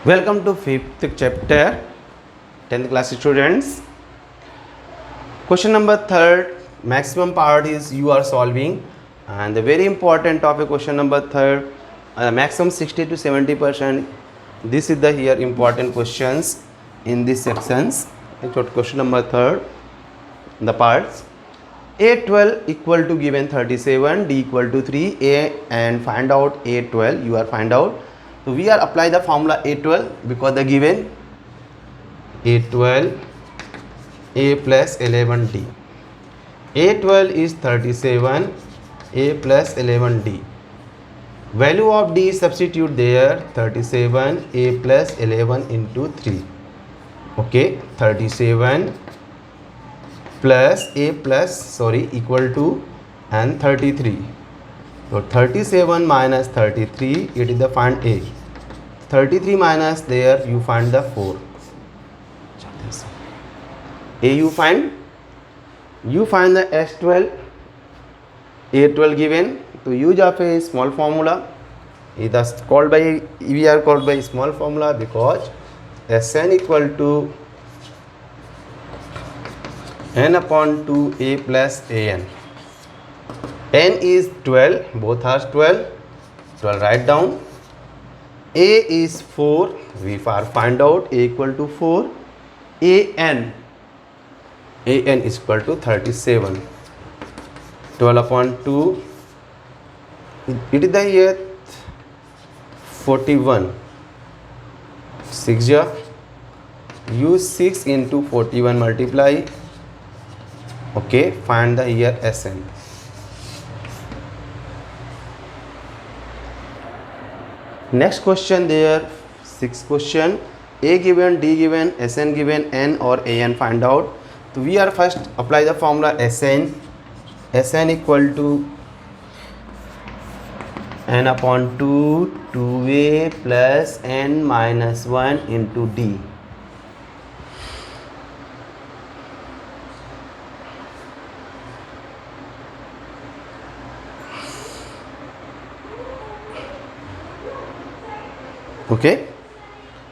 Welcome to fifth chapter, 10th class students. Question number third, maximum part is you are solving, and the very important topic question number third, maximum 60 to 70%. This is the here important questions in this sections. Question number third, the parts. A12 equal to given 37, D equal to 3, A and find out A12, you are find out. So we are apply the formula A12 because the given A12 A plus 11D. A12 is 37, A plus 11D. Value of D substitute there, 37, A plus 11 into 3. Okay, 37 plus A plus equal to and 33. So 37 minus 33, it is the find A. 33 minus there you find the 4. A you find the S12, A12 given. To use of a small formula, it is called by we are called by small formula because Sn equal to n upon 2 A plus An. N is 12, both are 12. 12 write down. A is 4, we find out A equal to 4. An is equal to 37. 12 upon 2, it is the here 41. 6 use 6 into 41 multiply. Okay, find the here Sn. Next question there, 6th question. A given, D given, Sn given, N or An find out. So we are first apply the formula Sn. Sn equal to n upon 2, 2A plus n minus 1 into D. Okay,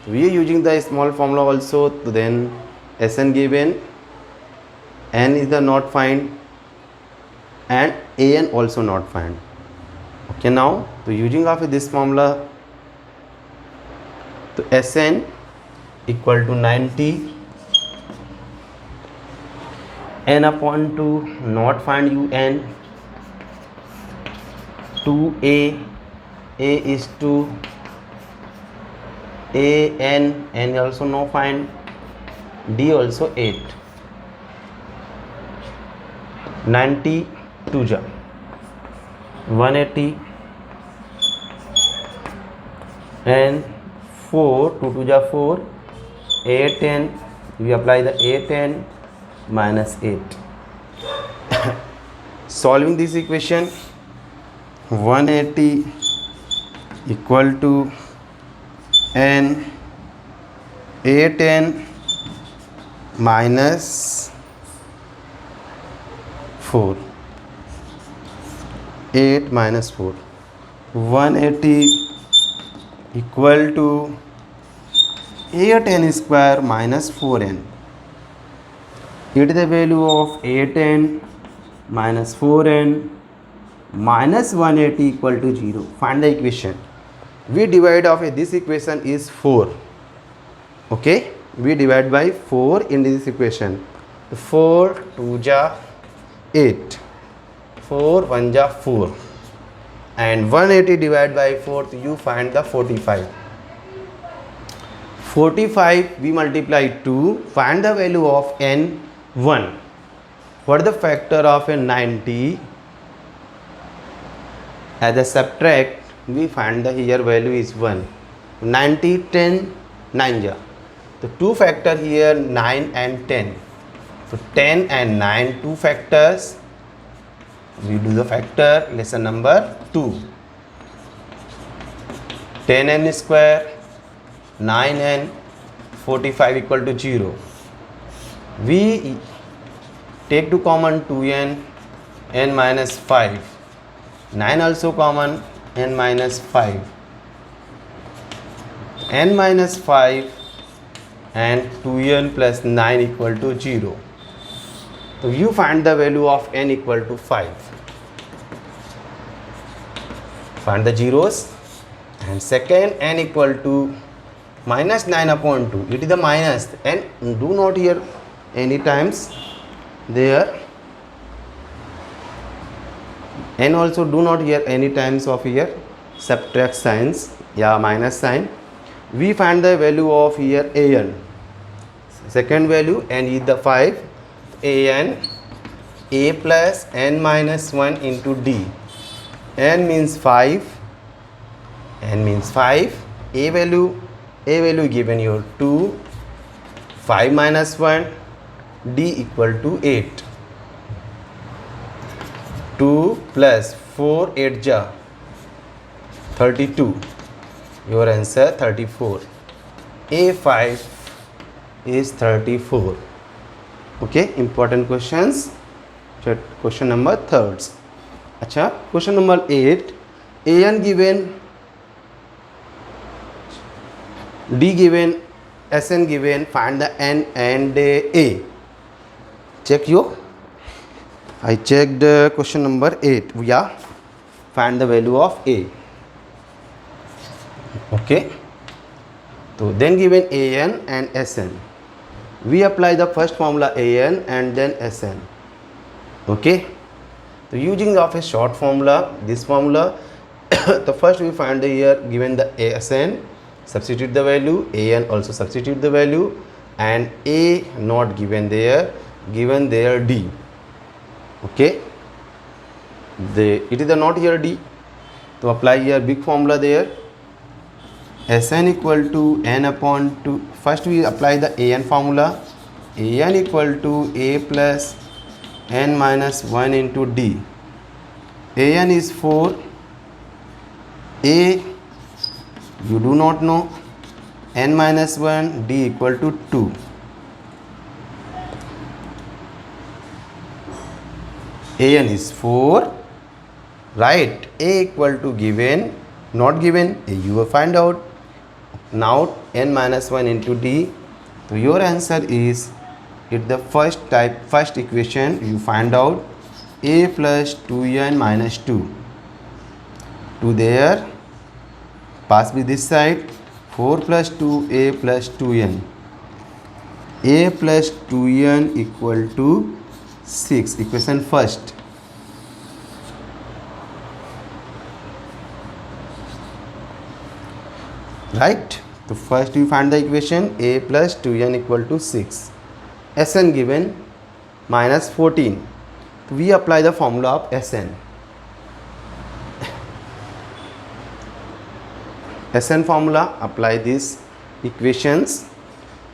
we are using the small formula also. Then Sn given, N is the not find and An also not find. Okay, now so using of this formula, so Sn equal to 90, n upon 2 not find Un, 2A, A is 2, N also no find, D also 8. 92 ja 180 and 4 2 2 ja 4, 8 10, we apply the 8 10 minus 8. Solving this equation, 180 equal to n 8n minus 4, 8 minus 4, 180 equal to 8n square minus 4n. It is the value of 8n minus 4n minus 180 equal to 0. Find the equation. We divide of this equation is 4. Okay, we divide by 4 in this equation. 4 2 ja 8, 4 1 ja 4, and 180 divided by 4, you find the 45. 45 we multiply 2, find the value of n 1. What is the factor of a 90? As a subtract, we find the here value is 1. 90 10 9 ja. The two factor here 9 and 10. So 10 and 9 two factors. We do the factor lesson number 2. 10n square 9n 45 equal to 0. We take to common 2n, n minus 5. 9 also common, n minus 5. n minus 5 and 2n plus 9 equal to 0. So you find the value of n equal to 5. Find the zeros. And second, n equal to minus 9 upon 2. It is the minus, and do not here any times there. And also do not here any times of here subtract signs, yeah, minus sign. We find the value of here an. Second value, n is the 5. An a plus n minus 1 into d. N means 5. N means 5. A value given here 2. 5 minus 1. D equal to 8. 2 plus 4 8 ja 32. Your answer 34. A5 is 34. Okay, important questions. Question number 3rd. अच्छा, question number 8. an given, d given, sn given, find the n and a. Check you. I checked question number 8. Yeah, find the value of a. Okay, so then given an and sn, we apply the first formula an and then sn. Okay, so using of a short formula, this formula, the first we find the here given the sn, substitute the value, an also substitute the value, and a not given there, given there d. Okay, it is the not here d, to apply here big formula there. Sn equal to n upon 2. First we apply the an formula. An equal to a plus n minus 1 into d. An is 4. A you do not know. N minus 1, d equal to 2. An is 4. Right. A equal to given, not given, you will find out. Now n minus 1 into d. So your answer is, it the first equation you find out a plus 2n minus 2. 2 there, pass with this side, 4 plus 2 a plus 2n. A plus 2n equal to 6. Equation first. Right. So first you find the equation a plus 2n equal to 6. Sn given minus 14. So we apply the formula of Sn. Sn formula, apply these equations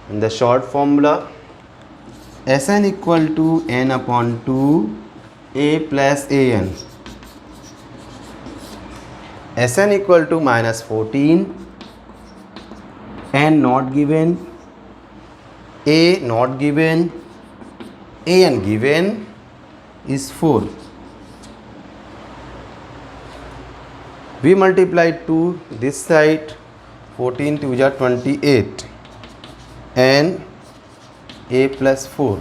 in the short formula. Sn equal to n upon 2 a plus an. Sn equal to minus 14. N not given, a not given, an given is 4. We multiply 2 this side, 14 2 is 28, and a plus 4.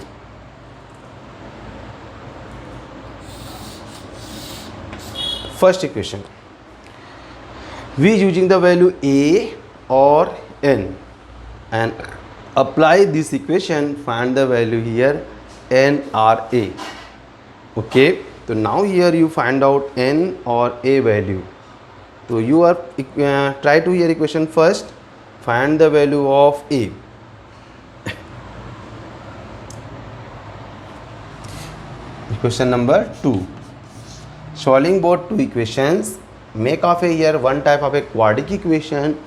First equation, we using the value a or n and apply this equation, find the value here n or a. Okay, so now here you find out n or a value. So you are try to here equation first, find the value of a. Question number 2. Solving both two equations, make of a here one type of a quadratic equation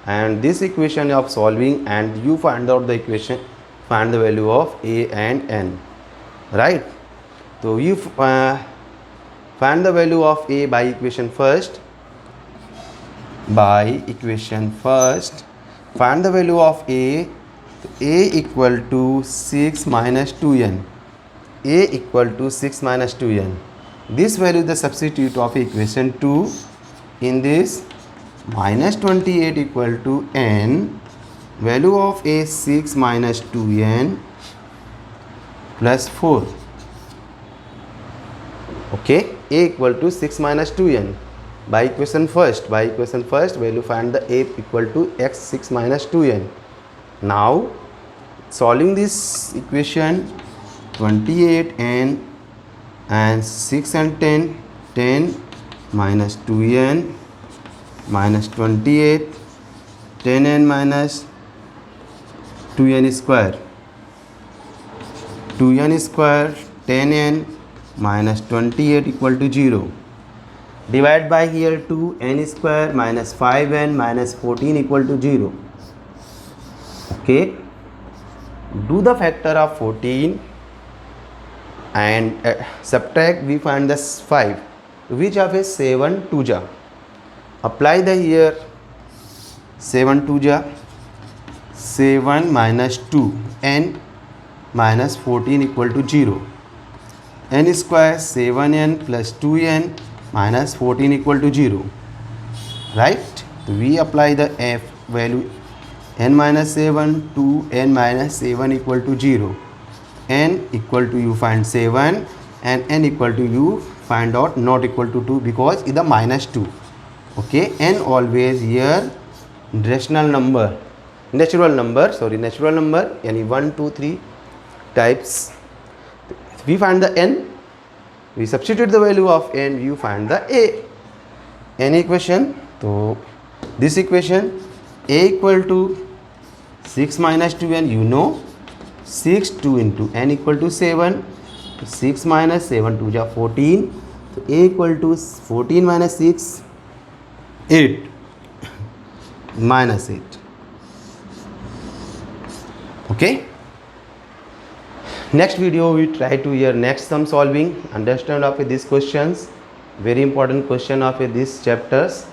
and this equation of solving, and you find out the equation, find the value of a and n. Right. So you find the value of a by equation first. By equation first, find the value of a. A equal to 6 minus 2n. A equal to 6 minus 2n. This value is the substitute of equation 2 in this minus 28 equal to n, value of a 6 minus 2n plus 4. Okay, a equal to 6 minus 2n. By equation first, value find the a equal to x 6 minus 2n. Now solving this equation, 28n and 6 and 10, 10 minus 2n minus 28, 10n minus 2n square, 2n square, 10n minus 28 equal to 0. Divide by here 2n square minus 5n minus 14 equal to 0. Okay, do the factor of 14 and subtract, we find this 5, which of is 7 2 ja. Apply the here 7 2 ja, 7 minus 2, n minus 14 equal to 0. N square 7n plus 2n minus 14 equal to 0. Right? So we apply the f value, n minus 7 to n minus 7 equal to 0. N equal to you find 7 and n equal to you find out not equal to 2 because it is minus 2. Okay, n always here natural number yani 1 2 3 types. We find the n, we substitute the value of n, you find the a. N equation, so this equation a equal to 6 minus 2n, you know 6 2 into n equal to 7, 6 minus 7 2 ja 14, so a equal to 14 minus 6, 8 minus 8. Okay, next video we try to hear next sum solving, understand of these questions, very important question of these chapters.